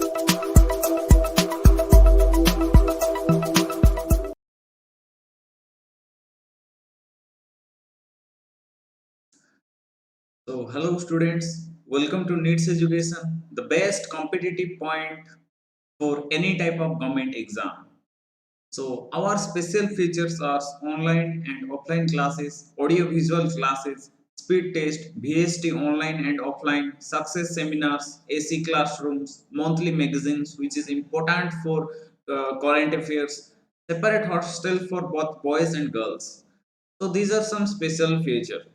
So, hello students, welcome to NEETS Education, the best competitive point for any type of government exam. So, our special features are online and offline classes, audio visual classes, speed test, VST online and offline, success seminars, AC classrooms, monthly magazines, which is important for current affairs, separate hostel for both boys and girls. So, these are some special features.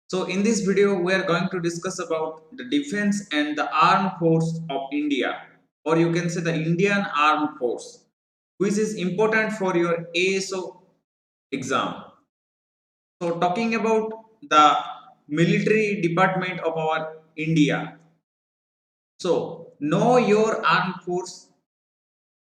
So in this video, we are going to discuss about the defense and the armed force of India, or you can say the Indian Armed Force, which is important for your ASO exam. So talking about the military department of our India. So know your armed force.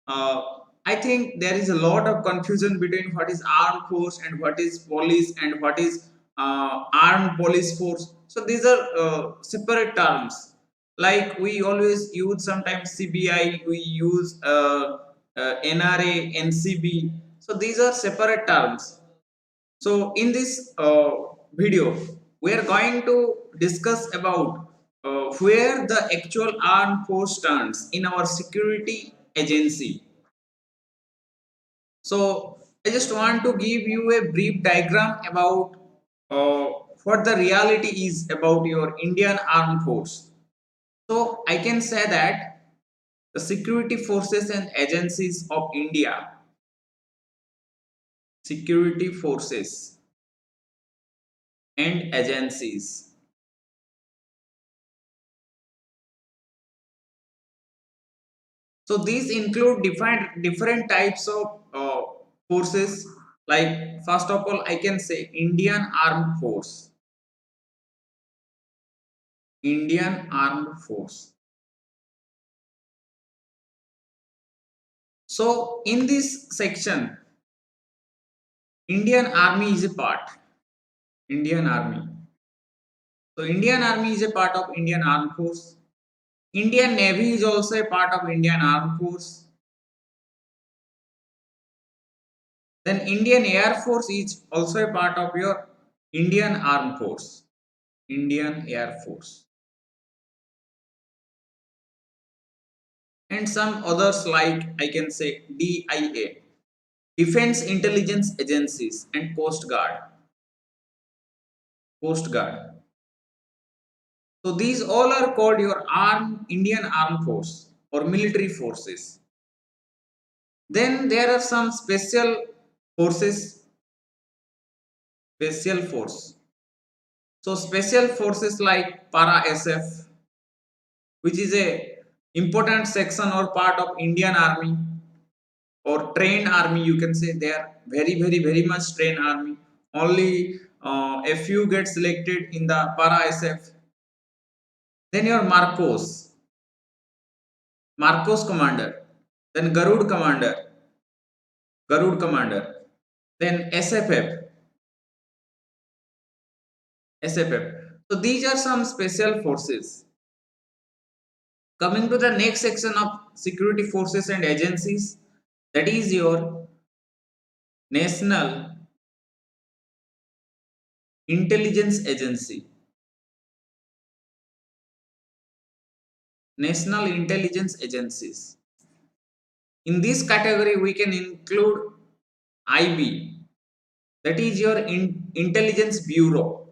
uh, I think there is a lot of confusion between what is armed force and what is police and what is armed police force. So these are separate terms. Like we always use sometimes CBI, we use NRA, NCB. So these are separate terms. So in this video, we are going to discuss about where the actual armed force stands in our security agency. So I just want to give you a brief diagram about uh, what the reality is about your Indian Armed Force. So I can say that the security forces and agencies of India, security forces and agencies. So these include different types of forces. Like first of all, I can say Indian Armed Force. Indian Armed Force. So in this section, Indian Army is a part. Indian Army. So Indian Army is a part of Indian Armed Force. Indian Navy is also a part of Indian Armed Force. Then Indian Air Force is also a part of your Indian Armed Force. Indian Air Force. And some others like I can say DIA, Defense Intelligence Agencies and Coast Guard. Coast Guard. So these all are called your Indian Armed Force or military forces. Then there are some special forces, special force. So special forces like Para SF, which is a important section or part of Indian Army or trained army, you can say they are very much trained army. Only a few get selected in the Para SF. Then your Marcos commander, then Garud commander, then SFF. So these are some special forces. Coming to the next section of security forces and agencies, that is your National Intelligence Agency. National Intelligence Agencies. In this category, we can include IB, that is your Intelligence Bureau.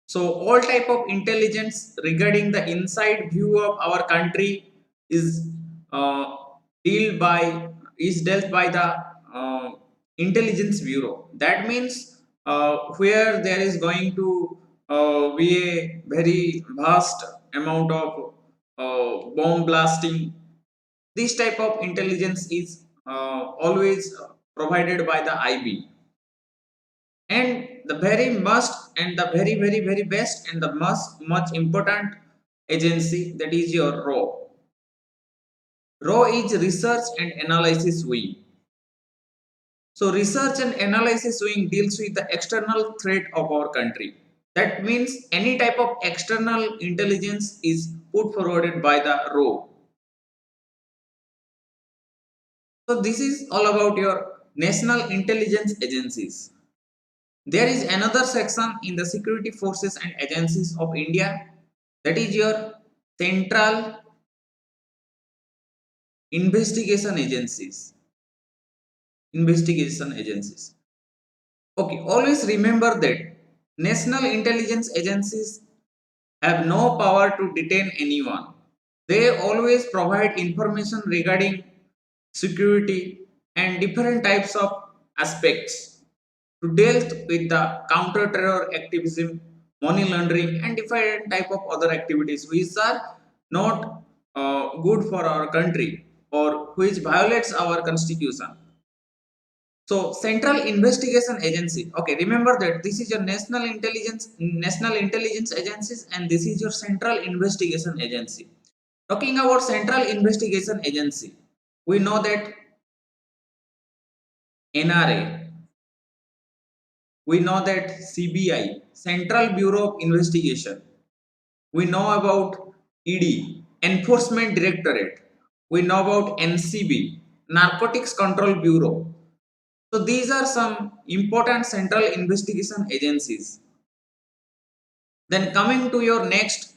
So all type of intelligence regarding the inside view of our country is uh, dealt by the Intelligence Bureau. That means where there is going to be a very vast amount of bomb blasting. This type of intelligence is always provided by the IB. And the very must and the very best and the much important agency, that is your RAW is research and analysis wing. So research and analysis wing deals with the external threat of our country. That means any type of external intelligence is put forwarded by the row. So this is all about your national intelligence agencies. There is another section in the security forces and agencies of India, that is your central investigation agencies. Investigation agencies. Okay, always remember that national intelligence agencies have no power to detain anyone. They always provide information regarding security and different types of aspects to deal with the counter terror activism, money laundering, and different type of other activities which are not good for our country or which violates our constitution. So Central Investigation Agency. Okay, remember that this is your national intelligence agencies, and this is your Central Investigation Agency. Talking about Central Investigation Agency, we know that NRA, we know that CBI, Central Bureau of Investigation, we know about ED, Enforcement Directorate, we know about NCB, Narcotics Control Bureau. So these are some important central investigation agencies. Then coming to your next,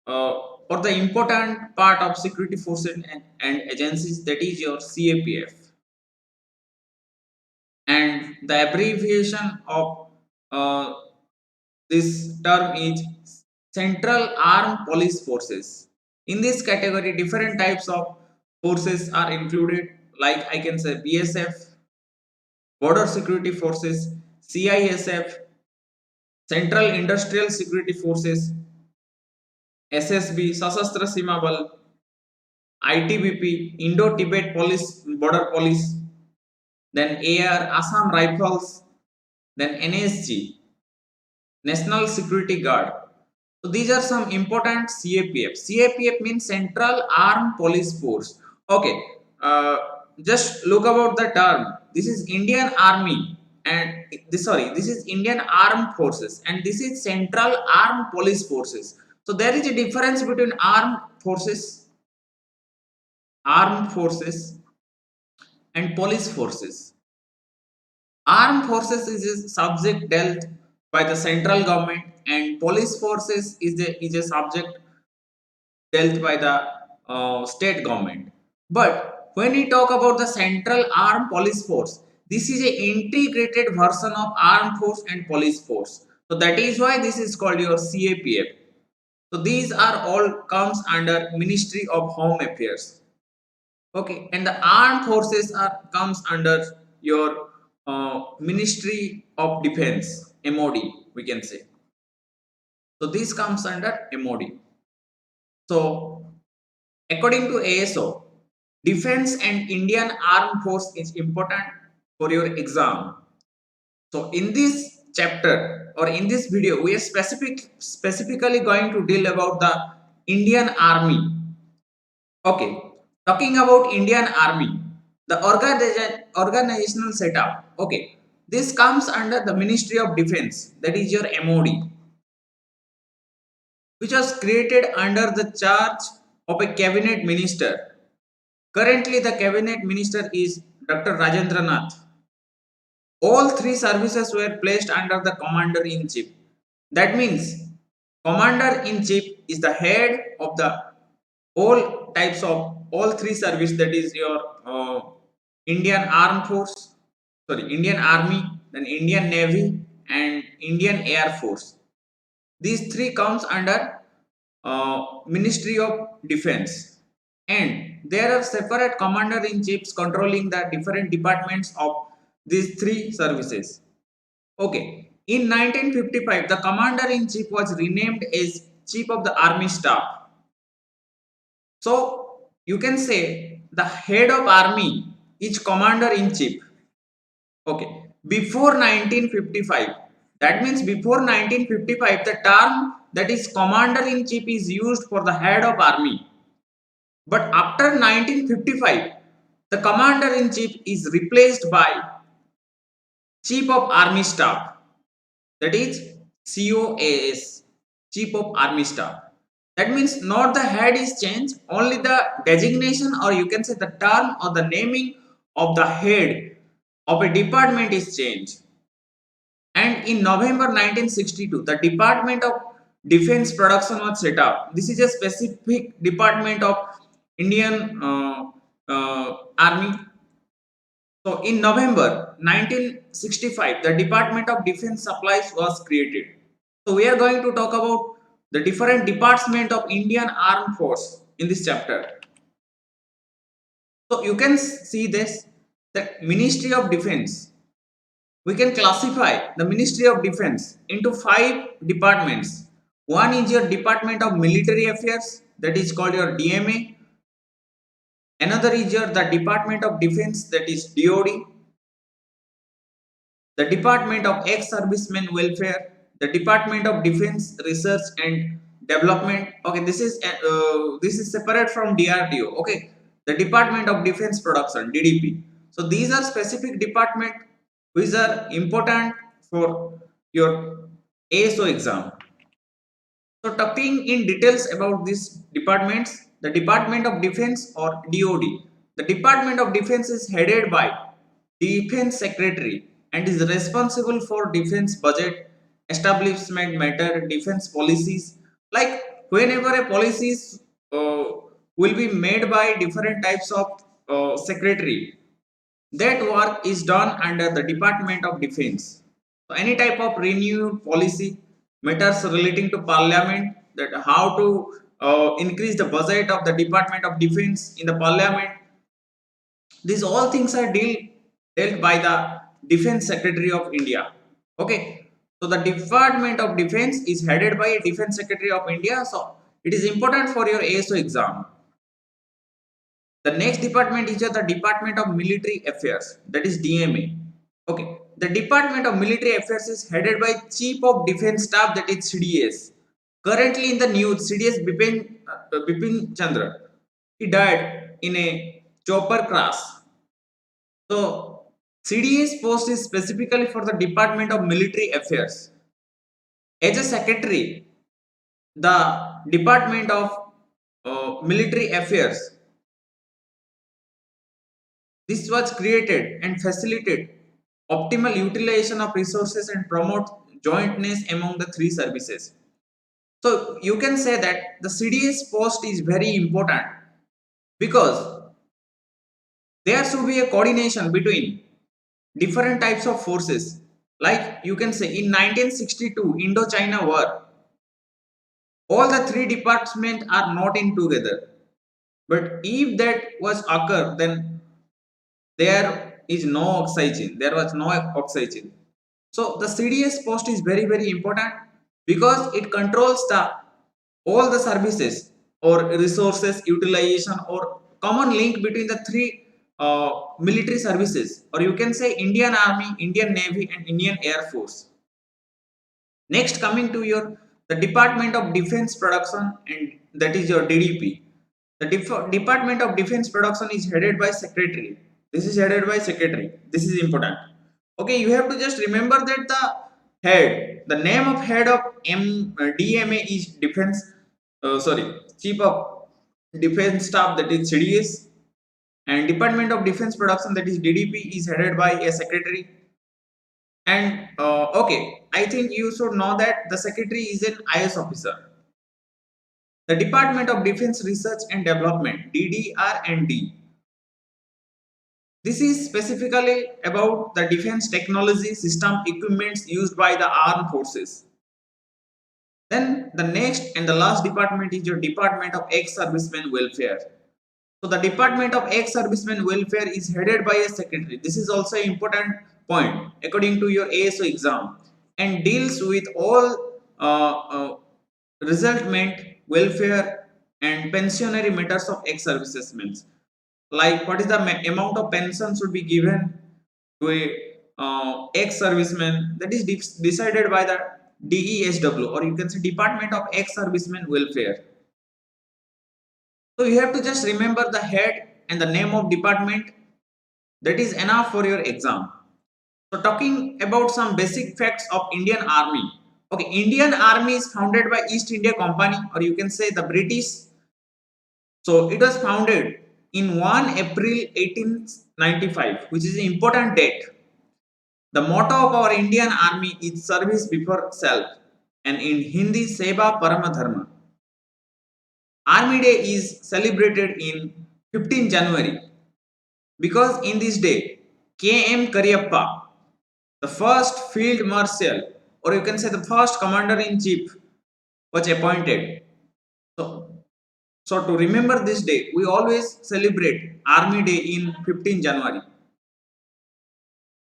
or the important part of security forces and agencies, that is your CAPF, and the abbreviation of this term is Central Armed Police Forces. In this category, different types of forces are included, like I can say BSF, Border Security Forces, CISF, Central Industrial Security Forces, SSB, Sashastra Seema Bal, ITBP, Indo-Tibet Police, Border Police, then AR, Assam Rifles, then NSG, National Security Guard. So these are some important CAPF. CAPF means Central Armed Police Force. Okay, uh, just look about the term. This is Indian Army, and this is Indian Armed Forces, and this is Central Armed Police Forces. So there is a difference between armed forces, and police forces. Armed forces is a subject dealt by the central government, and police forces is a subject dealt by the state government. But when we talk about the Central Armed Police Force, this is an integrated version of armed force and police force. So that is why this is called your CAPF. So these are all comes under Ministry of Home Affairs. Okay, and the armed forces are comes under your Ministry of Defense, MOD, we can say. So this comes under MOD. So according to ASO, defense and Indian armed force is important for your exam. So in this chapter or in this video, we are specifically going to deal about the Indian Army. Okay, talking about Indian Army, the organizational setup. Okay, this comes under the Ministry of Defense, that is your MOD, which was created under the charge of a cabinet minister. Currently, the cabinet minister is Dr. Rajendranath. All three services were placed under the commander in chief. That means commander in chief is the head of the all types of all three service, that is your Indian Armed Force, sorry, Indian Army, then Indian Navy, and Indian Air Force. These three comes under Ministry of Defense, and there are separate commander in chiefs controlling the different departments of these three services. Okay, in 1955, the commander in chief was renamed as Chief of the Army Staff. So you can say the head of army is commander in chief. Okay, before 1955, that means before 1955, the term that is commander in chief is used for the head of army. But after 1955, the commander in chief is replaced by chief of army staff. That is COAS, Chief of Army Staff. That means not the head is changed, only the designation, or you can say the term or the naming of the head of a department is changed. And in November 1962, the Department of Defense Production was set up. This is a specific department of Indian Army. So in November 1965, the Department of Defense Supplies was created. So we are going to talk about the different department of Indian Armed Force in this chapter. So you can see this, the Ministry of Defense. We can classify the Ministry of Defense into 5 departments. One is your Department of Military Affairs, that is called your DMA. Another is your the Department of Defense, that is DOD. The Department of Ex-Servicemen Welfare, the Department of Defense Research and Development. Okay, this is separate from DRDO. Okay, the Department of Defense Production (DDP). So these are specific department which are important for your ASO exam. So talking in details about these departments, the Department of Defense or DOD. The Department of Defense is headed by Defense Secretary and is responsible for defense budget, establishment matter, defense policies. Like whenever a policies will be made by different types of secretary, that work is done under the Department of Defense. So any type of renewed policy matters relating to Parliament, that how to increase the budget of the Department of Defense in the Parliament. These all things are dealt by the Defense Secretary of India. Okay. So the Department of Defense is headed by a Defense Secretary of India. So it is important for your ASO exam. The next department is the Department of Military Affairs, that is DMA. Okay, the Department of Military Affairs is headed by Chief of Defense Staff, that is CDS. Currently in the news, CDS Bipin Chandra, he died in a chopper crash. So CDS post is specifically for the Department of Military Affairs. As a secretary, the Department of Military Affairs, this was created and facilitate optimal utilization of resources and promote jointness among the 3 services. So you can say that the CDS post is very important because there should be a coordination between different types of forces. Like you can say in 1962 Indo-China War, all the 3 departments are not in together. But if that was occur, then there is no oxygen. There was no oxygen. So the CDS post is very important because it controls the all the services or resources utilization or common link between the 3 military services, or you can say Indian Army, Indian Navy and Indian Air Force. Next, coming to your the Department of Defense Production, and that is your DDP. The Department of Defense Production is headed by Secretary. This is headed by Secretary. This is important. Okay, you have to just remember that the name of head of DMA is Chief of Defense Staff, that is CDS, and Department of Defense Production, that is DDP, is headed by a Secretary. And okay, I think you should know that the Secretary is an IS officer. The Department of Defense Research and Development, DDR&D. This is specifically about the defense technology system equipments used by the armed forces. Then the next and the last department is your Department of Ex-Servicemen Welfare. So the Department of Ex-Servicemen Welfare is headed by a secretary. This is also an important point according to your ASO exam, and deals with all resultment, welfare and pensionary matters of ex-servicemen. Like what is the amount of pension should be given to a ex-serviceman, that is decided by the DESW, or you can say Department of Ex-Servicemen Welfare. So you have to just remember the head and the name of department. That is enough for your exam. So talking about some basic facts of Indian Army. Okay, Indian Army is founded by East India Company, or you can say the British. So it was founded in 1 April 1895, which is an important date. The motto of our Indian Army is service before self, and in Hindi, Seva Parama Dharma. Army Day is celebrated in 15 January because in this day, K.M. Kariappa, the first field marshal, or you can say the first commander in chief, was appointed. So, so to remember this day, we always celebrate Army Day in 15 January.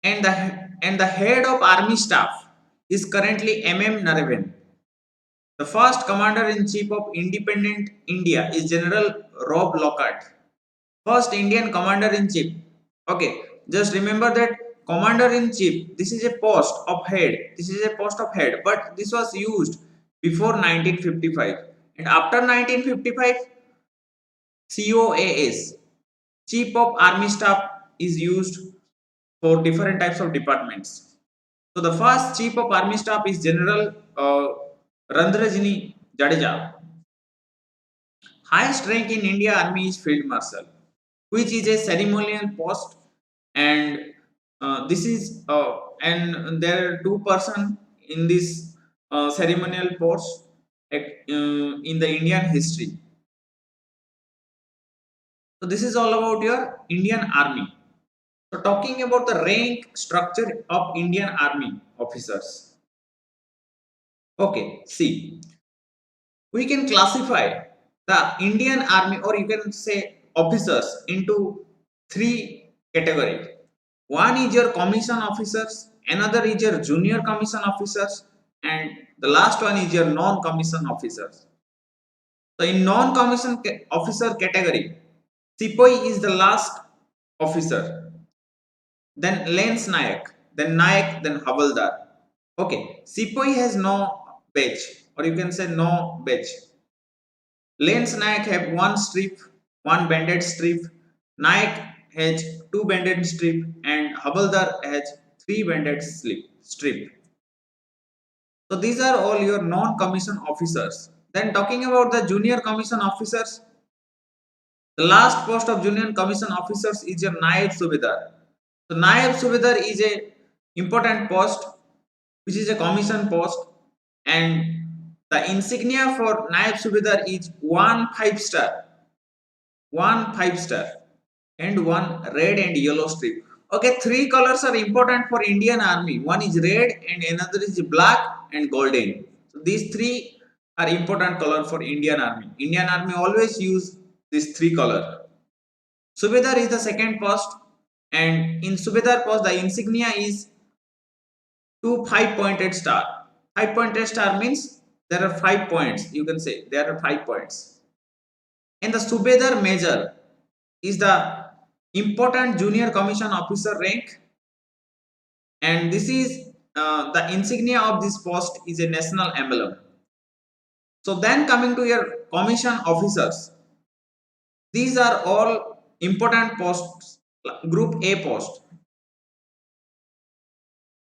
And the head of Army Staff is currently M.M. Narayan. The first commander in chief of independent India is General Rob Lockhart. First Indian commander in chief. Okay, just remember that commander in chief. This is a post of head. This is a post of head, but this was used before 1955, and after 1955, COAS, Chief of Army Staff, is used for different types of departments. So the first Chief of Army Staff is General Randrajini Jadeja. Highest rank in India Army is Field Marshal, which is a ceremonial post, and this is and there are two-person in this ceremonial post in the Indian history. So this is all about your Indian Army. So talking about the rank structure of Indian Army officers. Okay, see, we can classify the Indian Army, or you can say officers, into three categories. One is your commission officers, another is your junior commission officers, and the last one is your non-commission officers. So in non-commission officer category, Sipahi is the last officer, then Lance Nayak, then Nayak, then Havaldar. Okay, Sipahi has no badge, or you can say no badge. Lance Nayak have one strip, one banded strip. Nayak has two banded strip, and Havaldar has three banded strip. So these are all your non-commissioned officers. Then talking about the junior commission officers, the last post of junior commission officers is your Naib Subedar. So Naib Subedar is a important post, which is a commission post, and the insignia for Naib Subedar is one 5 star, one 5 star, and one red and yellow strip. Okay, three colors are important for Indian Army. One is red, and another is black and golden. So these three are important color for Indian Army. Indian Army always use these three color. Subedar is the second post, and in Subedar post the insignia is two 5 pointed star. 5 pointed star means there are 5 points. You can say there are 5 points. And the Subedar Major is the important junior commission officer rank, and this is the insignia of this post is a national emblem. So then coming to your commission officers, these are all important posts, group A post.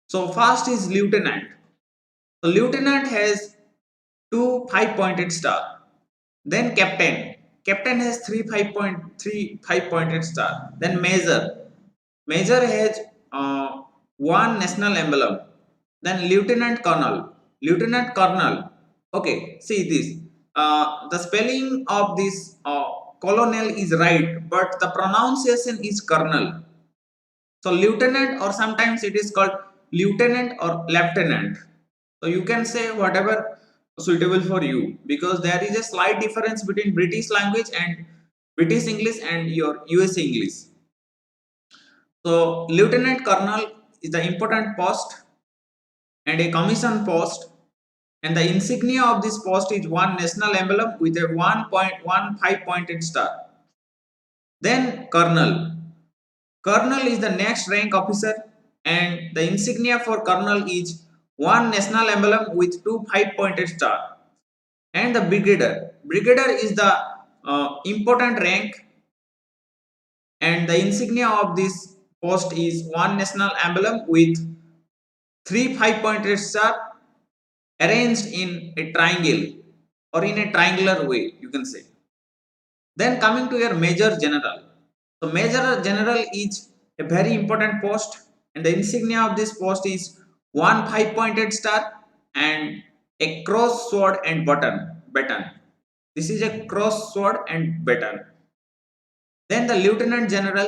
So first is lieutenant. So lieutenant has two 5 pointed star. Then captain. Captain has three 5 pointed star. Then major. Major has one national emblem. Then lieutenant colonel. Lieutenant colonel. Okay, see this. The spelling of this colonel is right, but the pronunciation is colonel. So lieutenant, or sometimes it is called lieutenant or lieutenant. So you can say whatever suitable for you, because there is a slight difference between British language and British English and your US English. So lieutenant colonel is the important post and a commission post, and the insignia of this post is one national emblem with a 1.15 pointed star. Then colonel. Colonel is the next rank officer, and the insignia for colonel is one national emblem with two 5 pointed star. And the brigadier. Brigadier is the important rank, and the insignia of this post is one national emblem with three 5 pointed star, arranged in a triangle or in a triangular way, you can say. Then coming to your Major General. So Major General is a very important post, and the insignia of this post is one five-pointed star and a cross sword and baton. This is a cross sword and baton. Then the Lieutenant General.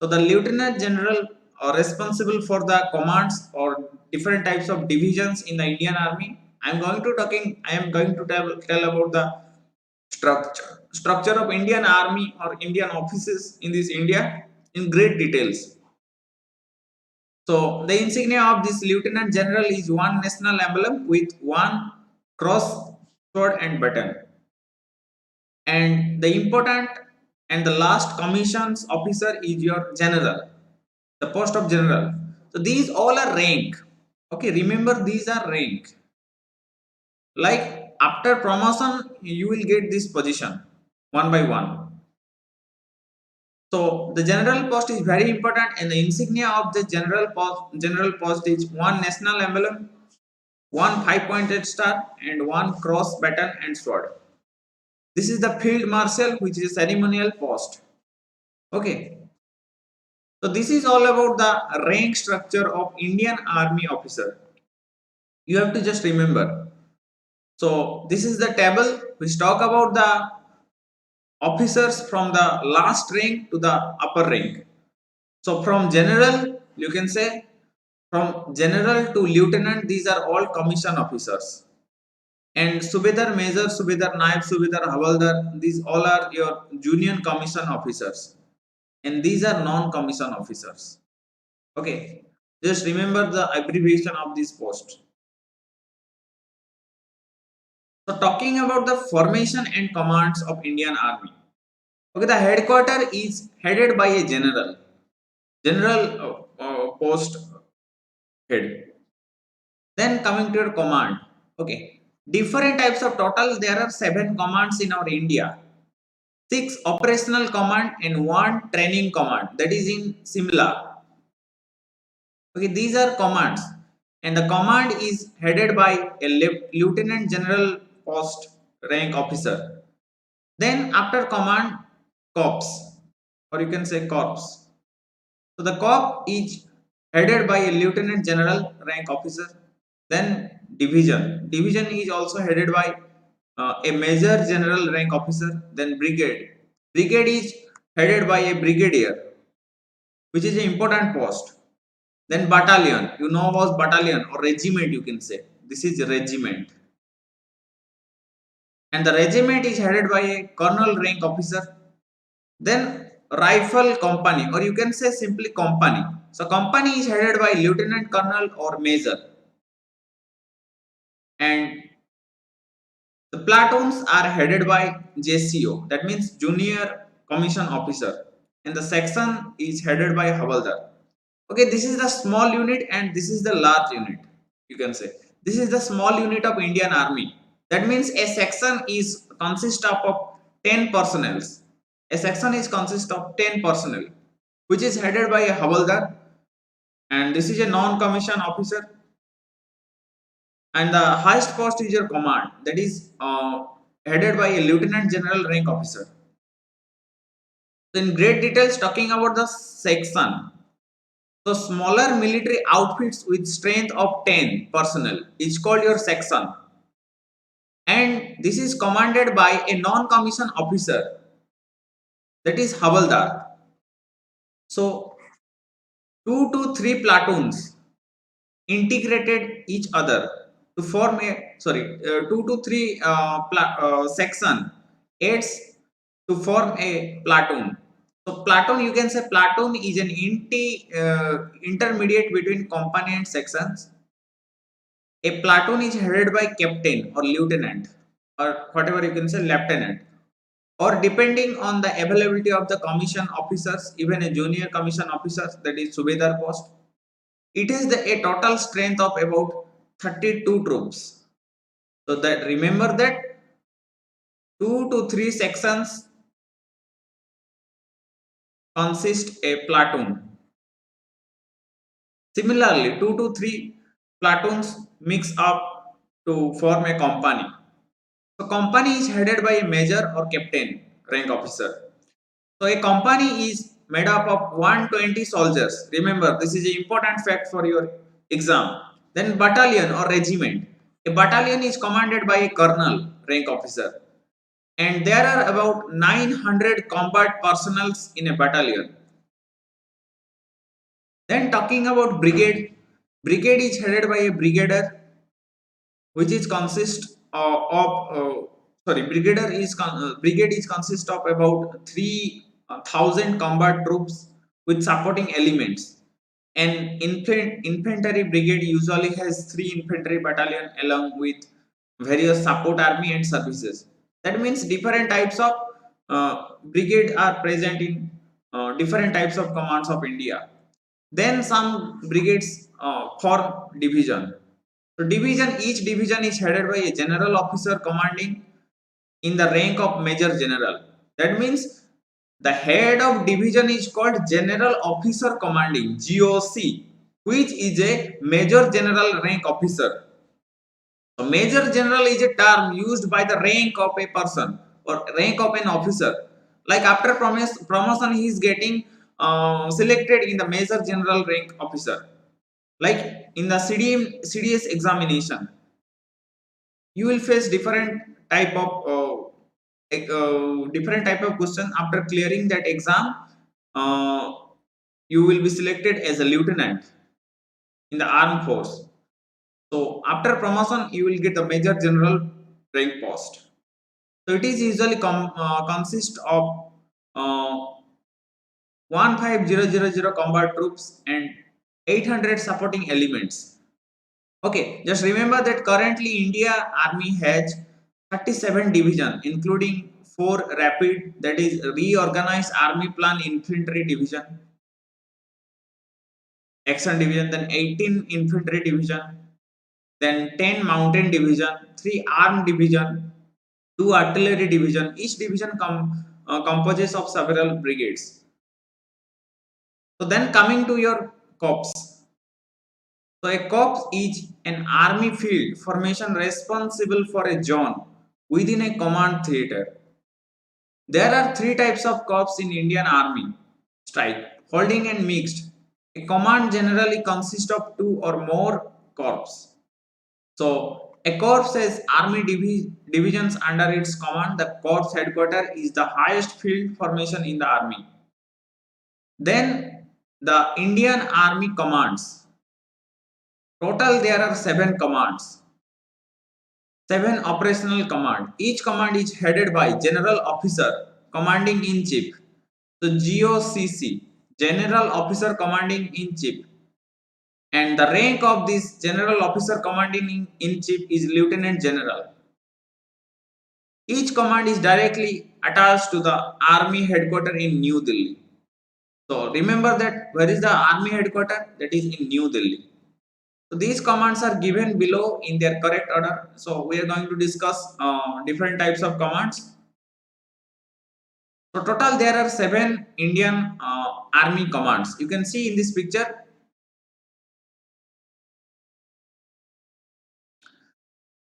So the Lieutenant General are responsible for the commands or different types of divisions in the Indian Army. I am going to tell about the structure of Indian Army or Indian offices in this India in great details. So the insignia of this Lieutenant General is one national emblem with one cross sword and baton. And the important and the last commissions officer is your general, the post of general. So these all are rank. Okay, remember these are rank. Like after promotion, you will get this position one by one. So the general post is very important, and the insignia of the general post is one national emblem, one five-pointed star, and one cross baton and sword. This is the field marshal, which is a ceremonial post. Okay. So this is all about the rank structure of Indian Army officer. You have to just remember. So this is the table which talk about the officers from the last rank to the upper rank. So from general, you can say from general to lieutenant, these are all commission officers. And Subedar Major, Subedar Naib, Subedar Havaldar, these all are your junior commission officers. And these are non-commission officers. Okay, just remember the abbreviation of this post. So talking about the formation and commands of Indian Army. Okay, the headquarter is headed by a general post head. Then coming to your command. Okay, different types of total. There are 7 commands in our India. 6 operational command and 1 training command. That is in Simla. Okay, these are commands, and the command is headed by a lieutenant general post rank officer. Then after command, corps, or you can say corps. So the corps is headed by a lieutenant general rank officer. Then division. Division is also headed by a major general rank officer. Then brigade. Brigade is headed by a brigadier, which is an important post. Then battalion. You know about battalion or regiment, you can say. This is regiment. And the regiment is headed by a colonel rank officer. Then rifle company, or you can say simply company. So company is headed by lieutenant colonel or major. And the platoons are headed by JCO, that means junior commission officer. And the section is headed by Havaldar. Okay, this is the small unit and this is the large unit, you can say. This is the small unit of Indian Army. That means a section is consist of 10 personnel. A section is consist of 10 personnel, which is headed by a Havaldar, and this is a non-commissioned officer. And the highest post is your command, that is headed by a lieutenant general rank officer. So in great details, talking about the section. So smaller military outfits with strength of 10 personnel is called your section, and this is commanded by a non-commissioned officer, that is Havaldar. So 2 to 3 platoons integrated each other to form a 2 to 3 section aids to form a platoon. So platoon, you can say platoon is an intermediate between company and sections. A platoon is headed by captain or lieutenant, or whatever you can say lieutenant, or depending on the availability of the commission officers, even a junior commission officers, that is Subedar post. It is a total strength of about 32 troops. So that remember that 2 to 3 sections consist a platoon. Similarly, 2 to 3 platoons mix up to form a company. So company is headed by a major or captain rank officer. So a company is made up of 120 soldiers. Remember, this is an important fact for your exam. Then battalion or regiment. A battalion is commanded by a colonel rank officer. And there are about 900 combat personnel in a battalion. Then talking about brigade. Brigade is headed by a brigadier, which is consist brigade is consist of about 3,000 combat troops with supporting elements. An infantry brigade usually has 3 infantry battalion along with various support army and services. That means different types of brigade are present in different types of commands of India. Then some brigades form division. So each division is headed by a general officer commanding in the rank of major general. That means the head of division is called general officer commanding GOC, which is a major general rank officer. A major general is a term used by the rank of a person or rank of an officer. Like after promotion, he is getting selected in the major general rank officer. Like in the CDS examination, you will face different type of question. After clearing that exam, uh, you will be selected as a lieutenant in the armed force. So after promotion, you will get a major general rank post. So it is usually consist of 15000 combat troops and 800 supporting elements. Okay, just remember that currently India Army has 37 division, including 4 rapid, that is reorganized army plan infantry division, action division, then 18 infantry division, then 10 mountain division, 3 armed division, 2 artillery division. Each division composes of several brigades. So then coming to your corps. So a corps is an army field formation responsible for a zone within a command theater. There are 3 types of corps in Indian Army: strike, holding and mixed. A command generally consists of 2 or more corps. So a corps has army divisions under its command. The corps headquarters is the highest field formation in the army. Then the Indian Army commands. Total there are 7 commands, 7 operational command. Each command is headed by General Officer Commanding in Chief. So GOCC, General Officer Commanding in Chief. And the rank of this General Officer Commanding in Chief is Lieutenant General. Each command is directly attached to the Army headquarters in New Delhi. So remember that where is the Army headquarters? That is in New Delhi. So these commands are given below in their correct order. So we are going to discuss different types of commands. So total there are 7 Indian Army commands. You can see in this picture.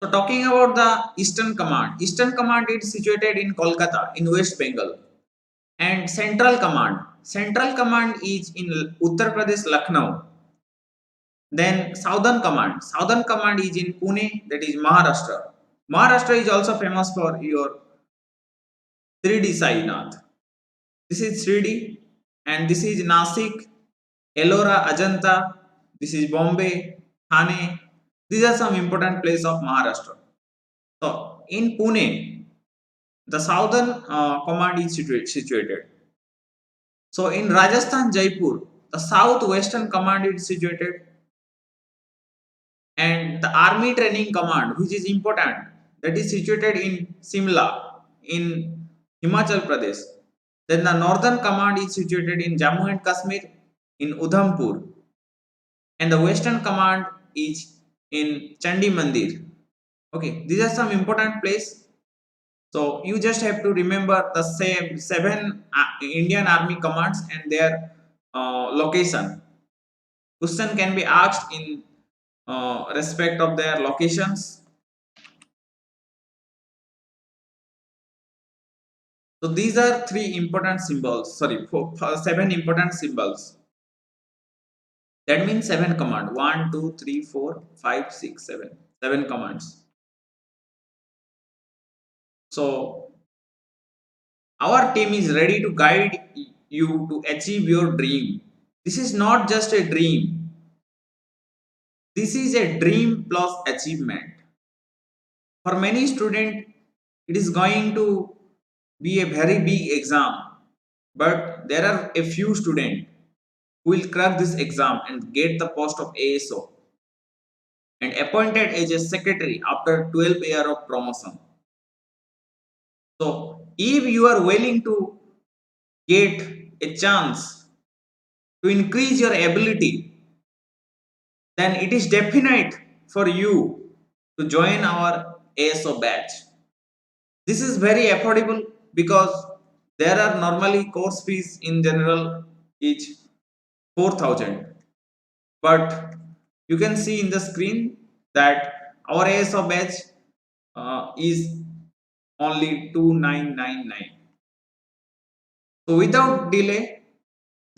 So talking about the Eastern Command is situated in Kolkata in West Bengal, and Central Command is in Uttar Pradesh, Lucknow. Then Southern Command is in Pune, that is Maharashtra. Maharashtra is also famous for your 3D Sainath. This is 3D, and this is Nasik, Ellora, Ajanta. This is Bombay, Thane. These are some important places of Maharashtra. So in Pune, the southern command is situated. So in Rajasthan, Jaipur, the southwestern command is situated, and the army training command, which is important, that is situated in Simla in Himachal Pradesh. Then the northern command is situated in Jammu and Kashmir in Udhampur, and the western command is in Chandi Mandir. Okay, these are some important places. So you just have to remember the same 7 Indian Army commands and their location. Question can be asked in respect of their locations. So these are three important symbols. Sorry, seven important symbols. That means seven command. One, two, three, four, five, six, seven. Seven commands. So our team is ready to guide you to achieve your dream. This is not just a dream. This is a dream plus achievement. For many students, it is going to be a very big exam, but there are a few students who will crack this exam and get the post of ASO and appointed as a secretary after 12 years of promotion. So, if you are willing to get a chance to increase your ability, then it is definite for you to join our ASO batch. This is very affordable because there are normally course fees in general each 4,000, but you can see in the screen that our ASO batch is only 2,999. So without delay,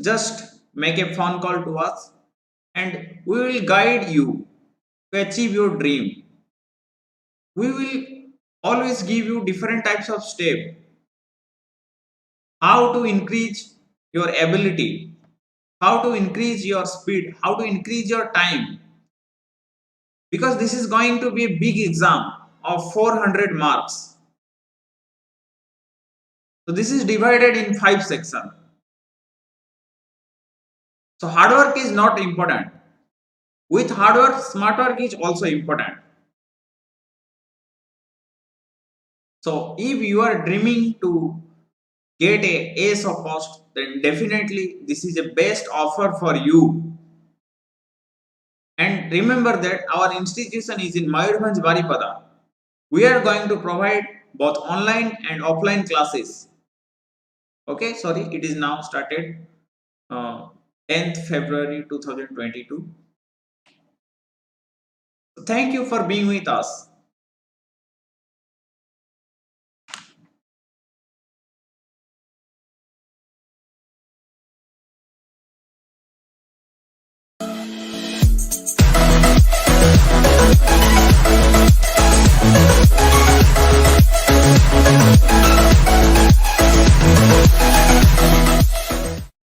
just make a phone call to us and we will guide you to achieve your dream. We will always give you different types of steps how to increase your ability, how to increase your speed, how to increase your time, because this is going to be a big exam of 400 marks. So this is divided in 5 sections. So hard work is not important. With hard work, smart work is also important. So if you are dreaming to get a ace of post, then definitely this is the best offer for you. And remember that our institution is in Mayurbhanj, Baripada. We are going to provide both online and offline classes. Okay, sorry, it is now started uh, 10th February 2022. So thank you for being with us.